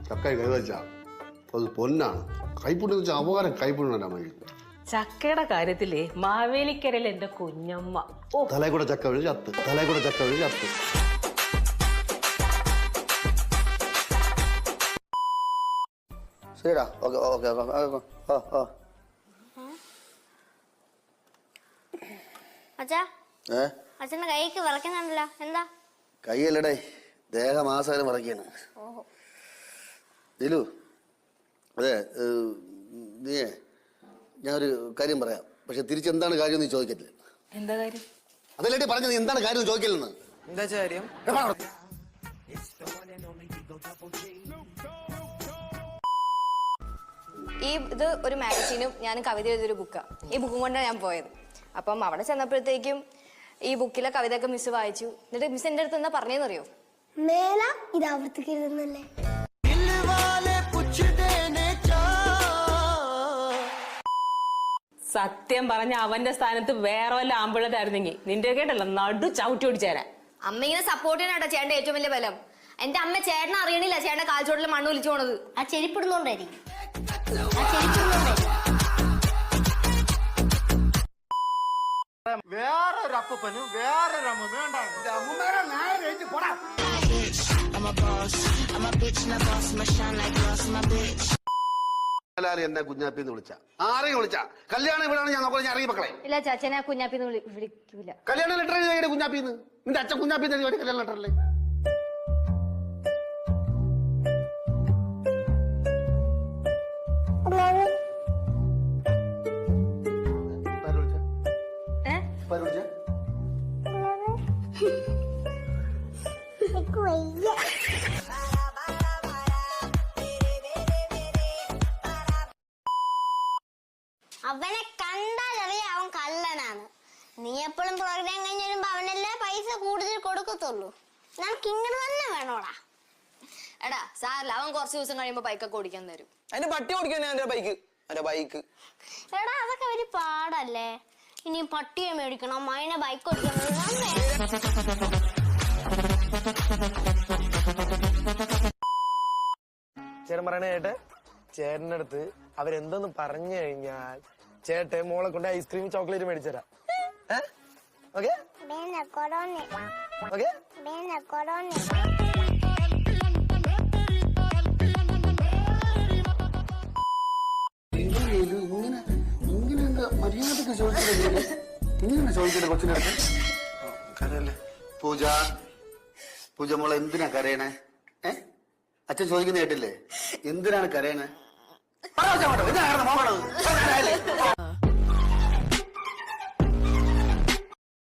ചക്ക കൈവച്ചാ അത് പൊന്നാണ്. കൈപ്പുണ്ണെന്ന് വെച്ചാൽ അപകാരം കൈപ്പുണ്ണല്ല മതി. ചക്കയുടെ കാര്യത്തില് മാവേലിക്കരയിൽ എന്റെ കുഞ്ഞമ്മ തലേ കൂടെ ചക്ക വീഴ് ചത്ത്, തലേ കൂടെ ചക്ക വീഴ് ചത്ത്. ശരിടാ, ഓക്കെ ഓക്കെ അച്ഛാ, അച്ഛന്റെ കൈക്ക് വിറയ്ക്കുന്നുണ്ടല്ലോ, എന്താ? കൈയല്ലടേ, ദേഹമാസാരം വിറയ്ക്കാണ്. ദിലു, അതെ നീയേ ഞാനൊരു കാര്യം പറയാം. പക്ഷെ തിരിച്ചെന്താണ് കാര്യം നീ ചോദിക്കത്തില്ല. എന്താ കാര്യം? അതല്ലേ പറഞ്ഞത്, നീ എന്താണ് കാര്യം ചോദിക്കലെന്ന്. എന്താ കാര്യം? ഇത് ഒരു മാഗസീനും ഞാൻ കവിത എഴുതിയൊരു ബുക്കാണ്. ഈ ബുക്കും കൊണ്ടാണ് ഞാൻ പോയത്. അപ്പം അവിടെ ചെന്നപ്പോഴത്തേക്കും ഈ ബുക്കിലെ കവിതയൊക്കെ മിസ് വായിച്ചു. എന്നിട്ട് മിസ് എന്റെ അടുത്ത് എന്താ പറഞ്ഞതെന്നറിയോ? മേല ഇത് ആവർത്തിക്കരുതെന്നല്ലേ. സത്യം പറഞ്ഞ അവന്റെ സ്ഥാനത്ത് വേറെ വല്ല ആമ്പിള്ളേരായിരുന്നെങ്കിൽ നിന്റെ കേട്ടല്ല നടു ചവിട്ടി ഓടിച്ചേരാ. അമ്മ ഇങ്ങനെ സപ്പോർട്ട് ചെയ്യാനാട്ടോ ചേട്ടന്റെ ഏറ്റവും വലിയ ബലം. എന്റെ അമ്മ ചേട്ടനെ അറിയണില്ല, ചേട്ടന്റെ കാൽച്ചോട്ടിൽ മണ്ണ് ഒലിച്ചു പോണത്. ആ ചെരിപ്പിടുന്നോണ്ടായിരിക്കും. വേറൊരു അപ്പനും വേറൊരു അമ്മ എന്നെ കുഞ്ഞാപ്പിന്ന് വിളിച്ച ആരെയും വിളിച്ച കല്യാണം ഇവിടെയാണ് ഞാൻ നോക്കുന്നത്. ഞാൻ അറിയ മക്കളെ ഇല്ല ചാച്ചനെ കുഞ്ഞാപ്പിന്ന് വിളിക്കൂല. കല്യാണ ലെറ്റർ എഴുതിയ കുഞ്ഞാപ്പിന്ന്, നിന്റെ അച്ഛൻ കുഞ്ഞാപ്പിന്ന് എഴുതി കല്യാണ ലെറ്ററല്ലേ. അവനെ കണ്ടാലറിയാം അവൻ കള്ളനാണ്. നീ എപ്പോഴും പ്രോഗ്രാം കഴിഞ്ഞ് വരുമ്പോ അവനല്ലേ പൈസ കൂടുതൽ കൊടുക്കത്തുള്ളൂ. നമുക്ക് ഇങ്ങനെ തന്നെ വേണോടാ. എടാ സാറില്ല, അവൻ കുറച്ച് ദിവസം കഴിയുമ്പോ ബൈക്കൊക്കെ ഓടിക്കാൻ തരും. അതിന്റെ പട്ടി ഓടിക്കാൻ എന്റെ ബൈക്ക്. എടാ അതൊക്കെ ഒരു പാടല്ലേ. ഇനി പട്ടിയെ മേടിക്കണം, മൈനെ ബൈക്ക് ഓടിക്കണം. ചേട്ടൻ പറയണ ചേട്ടന്റെ അടുത്ത് അവരെന്തോന്ന് പറഞ്ഞു കഴിഞ്ഞാൽ ചേട്ടൻ മോളെ കൊണ്ട് ഐസ്ക്രീം ചോക്ലേറ്റ് മേടിച്ചരാ. Okay okay. മര്യാദക്ക് ചോദിച്ചില്ലേ, ഇങ്ങനെ ചോദിക്കട്ടെ കൊച്ചിനെ അടുത്ത്. കരയല്ലേ പൂജ? പൂജ മോളെ എന്തിനാ കരയണേ? അച്ഛൻ ചോദിക്കുന്ന കേട്ടില്ലേ, എന്തിനാണ് കരയണേ? മോളാണ്